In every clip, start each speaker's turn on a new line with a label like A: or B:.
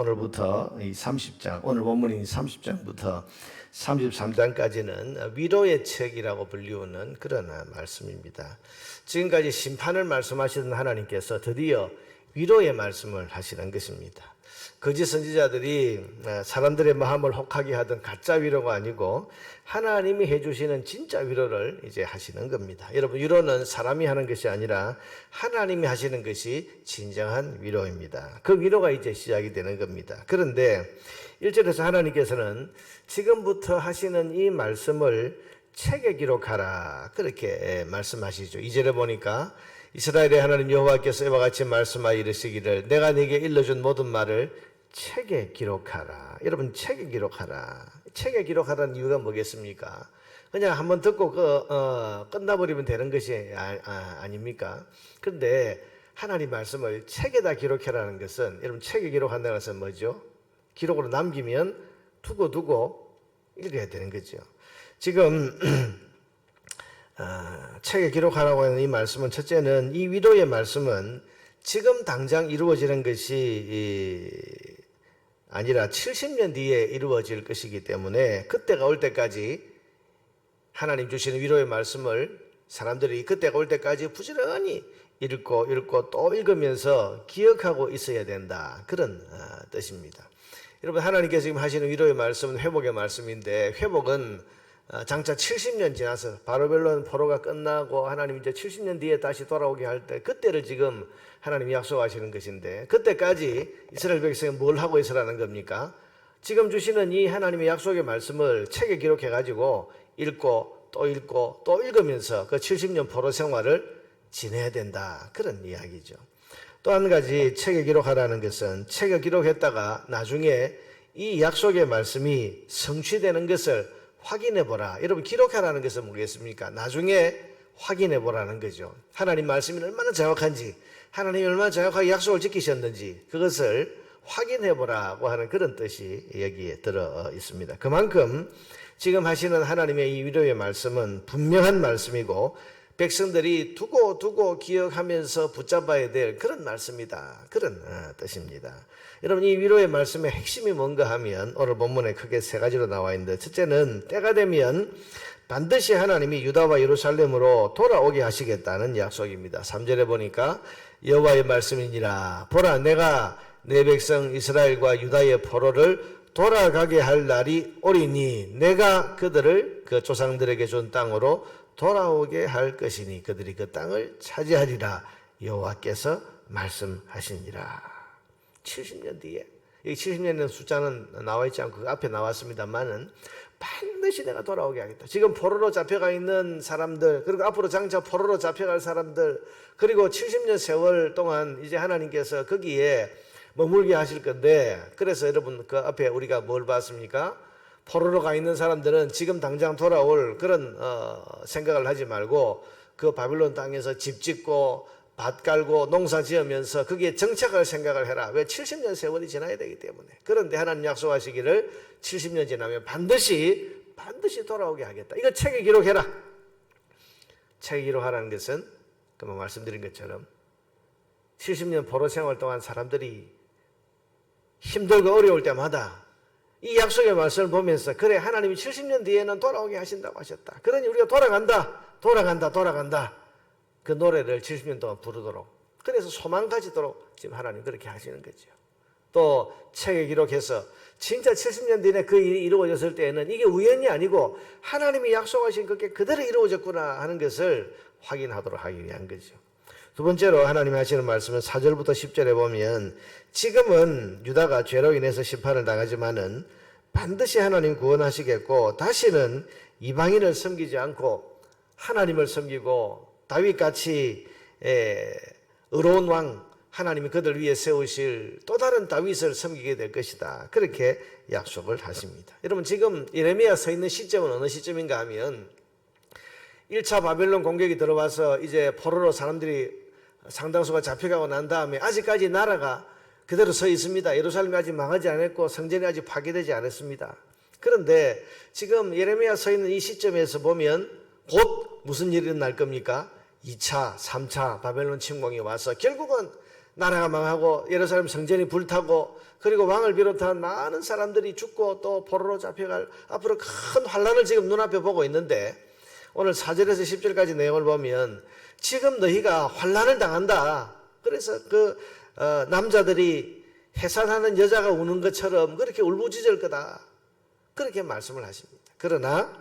A: 오늘부터 이 30장, 오늘 본문인 30장부터 33장까지는 위로의 책이라고 불리우는 그런 말씀입니다. 지금까지 심판을 말씀하시던 하나님께서 드디어 위로의 말씀을 하시는 것입니다. 거짓 선지자들이 사람들의 마음을 혹하게 하던 가짜 위로가 아니고 하나님이 해주시는 진짜 위로를 이제 하시는 겁니다. 여러분, 위로는 사람이 하는 것이 아니라 하나님이 하시는 것이 진정한 위로입니다. 그 위로가 이제 시작이 되는 겁니다. 그런데 1절에서 하나님께서는 지금부터 하시는 이 말씀을 책에 기록하라, 그렇게 말씀하시죠. 2절에 보니까 이스라엘의 하나님 여호와께서 이와 같이 말씀하여 이르시기를 내가 네게 일러준 모든 말을 책에 기록하라. 여러분, 책에 기록하라. 책에 기록하라는 이유가 뭐겠습니까? 그냥 한번 듣고 끝나버리면 되는 것이 아닙니까? 그런데 하나님 말씀을 책에다 기록하라는 것은, 여러분, 책에 기록한다는 것은 뭐죠? 기록으로 남기면 두고 읽어야 되는 거죠. 지금 책에 기록하라고 하는 이 말씀은, 첫째는 이 위로의 말씀은 지금 당장 이루어지는 것이 아니라 70년 뒤에 이루어질 것이기 때문에 그때가 올 때까지 하나님 주시는 위로의 말씀을 사람들이 그때가 올 때까지 부지런히 읽고 또 읽으면서 기억하고 있어야 된다, 그런 뜻입니다. 여러분, 하나님께서 지금 하시는 위로의 말씀은 회복의 말씀인데, 회복은 장차 70년 지나서 바벨론 포로가 끝나고 하나님 이제 70년 뒤에 다시 돌아오게 할 때, 그때를 지금 하나님이 약속하시는 것인데, 그때까지 이스라엘 백성이 뭘 하고 있으라는 겁니까? 지금 주시는 이 하나님의 약속의 말씀을 책에 기록해 가지고 읽고 또 읽으면서 그 70년 포로 생활을 지내야 된다, 그런 이야기죠. 또 한 가지 책에 기록하라는 것은, 책에 기록했다가 나중에 이 약속의 말씀이 성취되는 것을 확인해 보라. 여러분, 기록하라는 것은 뭐겠습니까? 나중에 확인해 보라는 거죠. 하나님 말씀이 얼마나 정확한지, 하나님이 얼마나 정확하게 약속을 지키셨는지 그것을 확인해 보라고 하는 그런 뜻이 여기에 들어 있습니다. 그만큼 지금 하시는 하나님의 이 위로의 말씀은 분명한 말씀이고 백성들이 두고 기억하면서 붙잡아야 될 그런 말씀이다, 그런 뜻입니다. 여러분, 이 위로의 말씀의 핵심이 뭔가 하면 오늘 본문에 크게 세 가지로 나와 있는데, 첫째는 때가 되면 반드시 하나님이 유다와 예루살렘으로 돌아오게 하시겠다는 약속입니다. 3절에 보니까 여호와의 말씀이니라, 보라 내가 내 백성 이스라엘과 유다의 포로를 돌아가게 할 날이 오리니 내가 그들을 그 조상들에게 준 땅으로 돌아오게 할 것이니 그들이 그 땅을 차지하리라, 여호와께서 말씀하시니라. 70년 뒤에, 이 70년의 숫자는 나와 있지 않고 그 앞에 나왔습니다만은 반드시 내가 돌아오게 하겠다. 지금 포로로 잡혀가 있는 사람들, 그리고 앞으로 장차 포로로 잡혀갈 사람들, 그리고 70년 세월 동안 이제 하나님께서 거기에 머물게 하실 건데, 그래서 여러분 그 앞에 우리가 뭘 봤습니까? 포로로 가 있는 사람들은 지금 당장 돌아올 그런 생각을 하지 말고 그 바빌론 땅에서 집 짓고 밭 깔고 농사 지으면서 거기에 정착할 생각을 해라. 왜? 70년 세월이 지나야 되기 때문에. 그런데 하나님 약속하시기를 70년 지나면 반드시 돌아오게 하겠다. 이거 책에 기록해라. 책에 기록하라는 것은 금방 말씀드린 것처럼 70년 포로 생활 동안 사람들이 힘들고 어려울 때마다 이 약속의 말씀을 보면서, 그래, 하나님이 70년 뒤에는 돌아오게 하신다고 하셨다. 그러니 우리가 돌아간다. 그 노래를 70년 동안 부르도록, 그래서 소망 가지도록 지금 하나님 그렇게 하시는 거죠. 또 책에 기록해서 진짜 70년 뒤에 그 일이 이루어졌을 때에는 이게 우연이 아니고 하나님이 약속하신 그게 그대로 이루어졌구나 하는 것을 확인하도록 하기 위한 거죠. 두 번째로 하나님이 하시는 말씀은 4절부터 10절에 보면, 지금은 유다가 죄로 인해서 심판을 당하지만은 반드시 하나님 구원하시겠고 다시는 이방인을 섬기지 않고 하나님을 섬기고 다윗같이 의로운 왕, 하나님이 그들 위해 세우실 또 다른 다윗을 섬기게 될 것이다, 그렇게 약속을 하십니다. 여러분, 지금 예레미야 서 있는 시점은 어느 시점인가 하면 1차 바벨론 공격이 들어와서 이제 포로로 사람들이 상당수가 잡혀가고 난 다음에 아직까지 나라가 그대로 서 있습니다. 예루살렘이 아직 망하지 않았고 성전이 아직 파괴되지 않았습니다. 그런데 지금 예레미야 서 있는 이 시점에서 보면 곧 무슨 일이 날 겁니까? 2차, 3차 바벨론 침공이 와서 결국은 나라가 망하고 예루살렘 성전이 불타고 그리고 왕을 비롯한 많은 사람들이 죽고 또 포로로 잡혀갈 앞으로 큰 환란을 지금 눈앞에 보고 있는데 오늘 4절에서 10절까지 내용을 보면 지금 너희가 환란을 당한다. 그래서 남자들이 해산하는 여자가 우는 것처럼 그렇게 울부짖을 거다. 그렇게 말씀을 하십니다. 그러나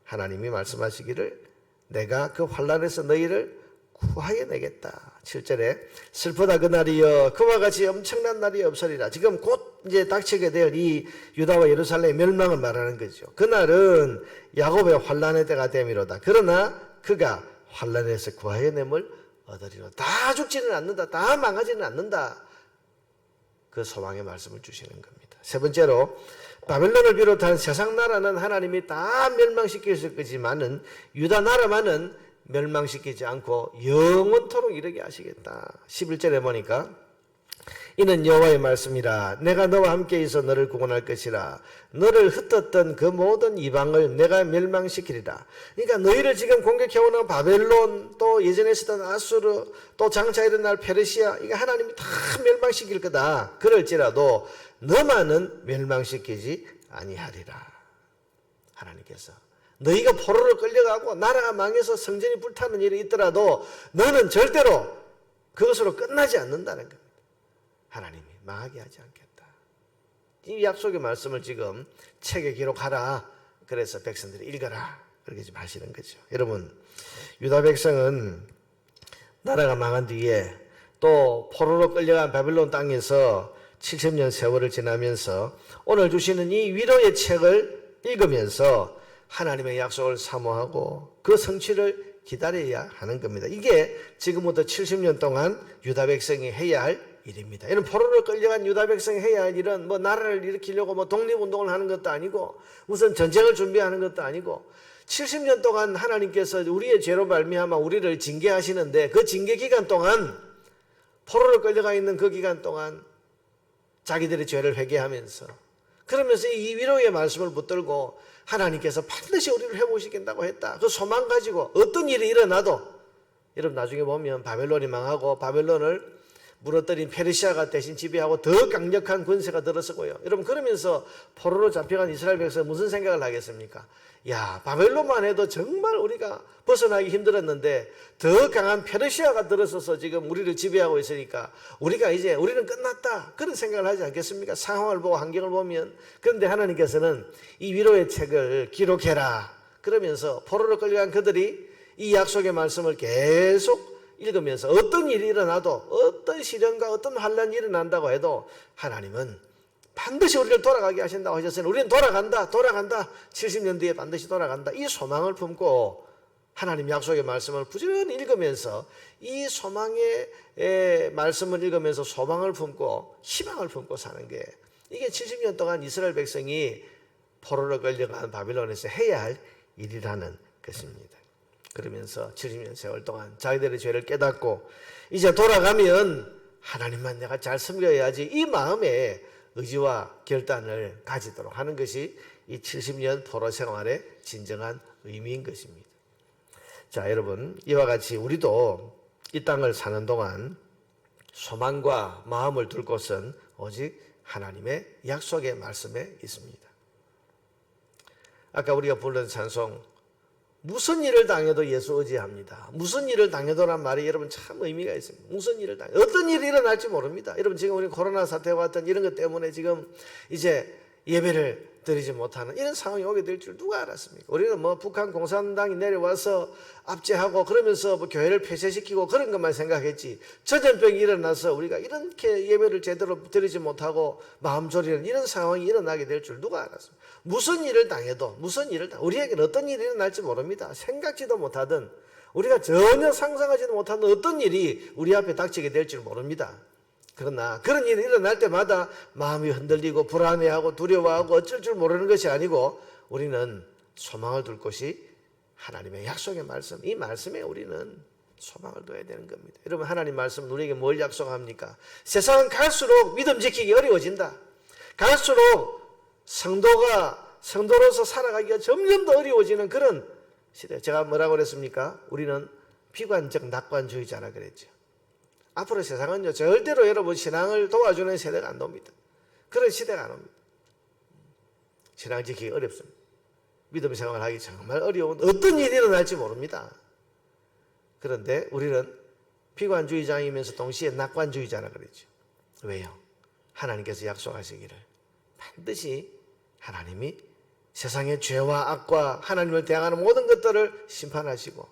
A: 하나님이 말씀하시기를 내가 그 환란에서 너희를 구하여 내겠다. 7절에 슬프다 그날이여 그와 같이 엄청난 날이 없으리라. 지금 곧 이제 닥치게 될 이 유다와 예루살렘의 멸망을 말하는 거죠. 그날은 야곱의 환란의 때가 됨이로다. 그러나 그가 환란에서 구하여 냄을 얻으리라. 다 죽지는 않는다. 다 망하지는 않는다. 그 소망의 말씀을 주시는 겁니다. 세 번째로 바벨론을 비롯한 세상 나라는 하나님이 다 멸망시켰을 거지만은 유다 나라만은 멸망시키지 않고 영원토록 이르게 하시겠다. 11절에 보니까 이는 여호와의 말씀이라 내가 너와 함께 있어 너를 구원할 것이라 너를 흩었던 그 모든 이방을 내가 멸망시키리라. 그러니까 너희를 지금 공격해오는 바벨론 또 예전에 쓰던 아수르 또 장차 일어날 페르시아 이게 하나님이 다 멸망시킬 거다. 그럴지라도 너만은 멸망시키지 아니하리라. 하나님께서 너희가 포로로 끌려가고 나라가 망해서 성전이 불타는 일이 있더라도 너는 절대로 그것으로 끝나지 않는다는 겁니다. 하나님이 망하게 하지 않겠다. 이 약속의 말씀을 지금 책에 기록하라. 그래서 백성들이 읽어라. 그렇게 지금 하시는 거죠. 여러분, 유다 백성은 나라가 망한 뒤에 또 포로로 끌려간 바벨론 땅에서 70년 세월을 지나면서 오늘 주시는 이 위로의 책을 읽으면서 하나님의 약속을 사모하고 그 성취를 기다려야 하는 겁니다. 이게 지금부터 70년 동안 유다 백성이 해야 할 일입니다. 이런 포로로 끌려간 유다 백성이 해야 할 일은 뭐 나라를 일으키려고 뭐 독립운동을 하는 것도 아니고 무슨 전쟁을 준비하는 것도 아니고 70년 동안 하나님께서 우리의 죄로 말미암아 우리를 징계하시는데 그 징계 기간 동안 포로로 끌려가 있는 그 기간 동안 자기들의 죄를 회개하면서 그러면서 이 위로의 말씀을 붙들고 하나님께서 반드시 우리를 회복시킨다고 했다. 그 소망 가지고 어떤 일이 일어나도 여러분 나중에 보면 바벨론이 망하고 바벨론을 무너뜨린 페르시아가 대신 지배하고 더 강력한 권세가 들어서고요. 여러분 그러면서 포로로 잡혀간 이스라엘 백성은 무슨 생각을 하겠습니까? 야, 바벨론만 해도 정말 우리가 벗어나기 힘들었는데 더 강한 페르시아가 들어서서 지금 우리를 지배하고 있으니까 우리는 끝났다. 그런 생각을 하지 않겠습니까? 상황을 보고 환경을 보면. 그런데 하나님께서는 이 위로의 책을 기록해라. 그러면서 포로로 끌려간 그들이 이 약속의 말씀을 계속 읽으면서 어떤 일이 일어나도 어떤 시련과 어떤 환란이 일어난다고 해도 하나님은 반드시 우리를 돌아가게 하신다고 하셨으니 우리는 돌아간다 70년 뒤에 반드시 돌아간다 이 소망을 품고 하나님 약속의 말씀을 부지런히 읽으면서 이 소망의 말씀을 읽으면서 소망을 품고 희망을 품고 사는 게 이게 70년 동안 이스라엘 백성이 포로로 끌려간 바빌론에서 해야 할 일이라는 것입니다. 그러면서 70년 세월 동안 자기들의 죄를 깨닫고 이제 돌아가면 하나님만 내가 잘 섬겨야지 이 마음에 의지와 결단을 가지도록 하는 것이 이 70년 포로 생활의 진정한 의미인 것입니다. 자, 여러분 이와 같이 우리도 이 땅을 사는 동안 소망과 마음을 둘 곳은 오직 하나님의 약속의 말씀에 있습니다. 아까 우리가 부른 찬송 무슨 일을 당해도 예수 의지합니다. 무슨 일을 당해도란 말이 여러분 참 의미가 있습니다. 무슨 일을 당해 어떤 일이 일어날지 모릅니다. 여러분 지금 우리 코로나 사태와 같은 이런 것 때문에 지금 이제 예배를 드리지 못하는 이런 상황이 오게 될 줄 누가 알았습니까? 우리는 뭐 북한 공산당이 내려와서 압제하고 그러면서 뭐 교회를 폐쇄시키고 그런 것만 생각했지 전염병이 일어나서 우리가 이렇게 예배를 제대로 드리지 못하고 마음 졸이는 이런 상황이 일어나게 될 줄 누가 알았습니까? 무슨 일을 당해도 우리에게는 어떤 일이 일어날지 모릅니다. 생각지도 못하던 우리가 전혀 상상하지도 못하는 어떤 일이 우리 앞에 닥치게 될 줄 모릅니다. 그러나 그런 일이 일어날 때마다 마음이 흔들리고 불안해하고 두려워하고 어쩔 줄 모르는 것이 아니고 우리는 소망을 둘 곳이 하나님의 약속의 말씀, 이 말씀에 우리는 소망을 둬야 되는 겁니다. 여러분 하나님 말씀은 우리에게 뭘 약속합니까? 세상은 갈수록 믿음 지키기 어려워진다. 갈수록 성도로서 살아가기가 점점 더 어려워지는 그런 시대. 제가 뭐라고 그랬습니까? 우리는 비관적 낙관주의자라 그랬죠. 앞으로 세상은요, 절대로 여러분 신앙을 도와주는 세대가 안 옵니다. 그런 시대가 안 옵니다. 신앙 지키기 어렵습니다. 믿음 생활하기 정말 어려운 어떤 일이 일어날지 모릅니다. 그런데 우리는 비관주의자이면서 동시에 낙관주의자라 그랬죠. 왜요? 하나님께서 약속하시기를 반드시 하나님이 세상의 죄와 악과 하나님을 대항하는 모든 것들을 심판하시고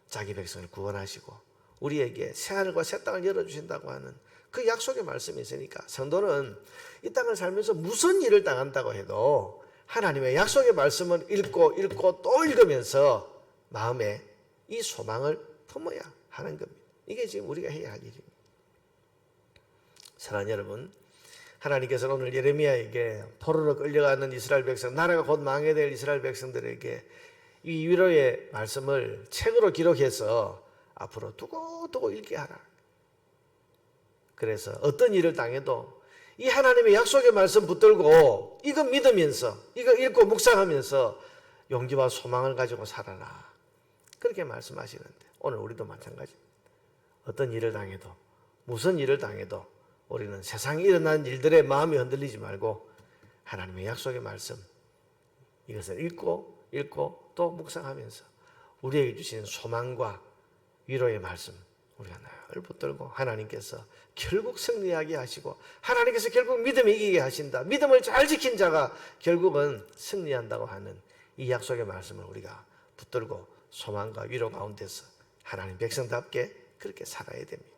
A: 자기 백성을 구원하시고 우리에게 새하늘과 새 땅을 열어주신다고 하는 그 약속의 말씀이 있으니까 성도는 이 땅을 살면서 무슨 일을 당한다고 해도 하나님의 약속의 말씀을 읽고 또 읽으면서 마음에 이 소망을 품어야 하는 겁니다. 이게 지금 우리가 해야 할 일입니다. 사랑하는 여러분, 하나님께서는 오늘 예레미야에게 포로로 끌려가는 이스라엘 백성, 나라가 곧 망하게 될 이스라엘 백성들에게 이 위로의 말씀을 책으로 기록해서 앞으로 두고두고 읽게 하라. 그래서 어떤 일을 당해도 이 하나님의 약속의 말씀 붙들고 이거 믿으면서 이거 읽고 묵상하면서 용기와 소망을 가지고 살아라. 그렇게 말씀하시는데 오늘 우리도 마찬가지입니다. 어떤 일을 당해도 무슨 일을 당해도 우리는 세상에 일어난 일들에 마음이 흔들리지 말고 하나님의 약속의 말씀 이것을 읽고 또 묵상하면서 우리에게 주시는 소망과 위로의 말씀 우리가 늘 붙들고 하나님께서 결국 승리하게 하시고 하나님께서 결국 믿음을 이기게 하신다. 믿음을 잘 지킨 자가 결국은 승리한다고 하는 이 약속의 말씀을 우리가 붙들고 소망과 위로 가운데서 하나님 백성답게 그렇게 살아야 됩니다.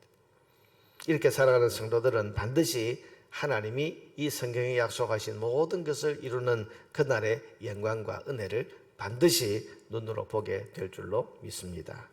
A: 이렇게 살아가는 성도들은 반드시 하나님이 이 성경에 약속하신 모든 것을 이루는 그날의 영광과 은혜를 반드시 눈으로 보게 될 줄로 믿습니다.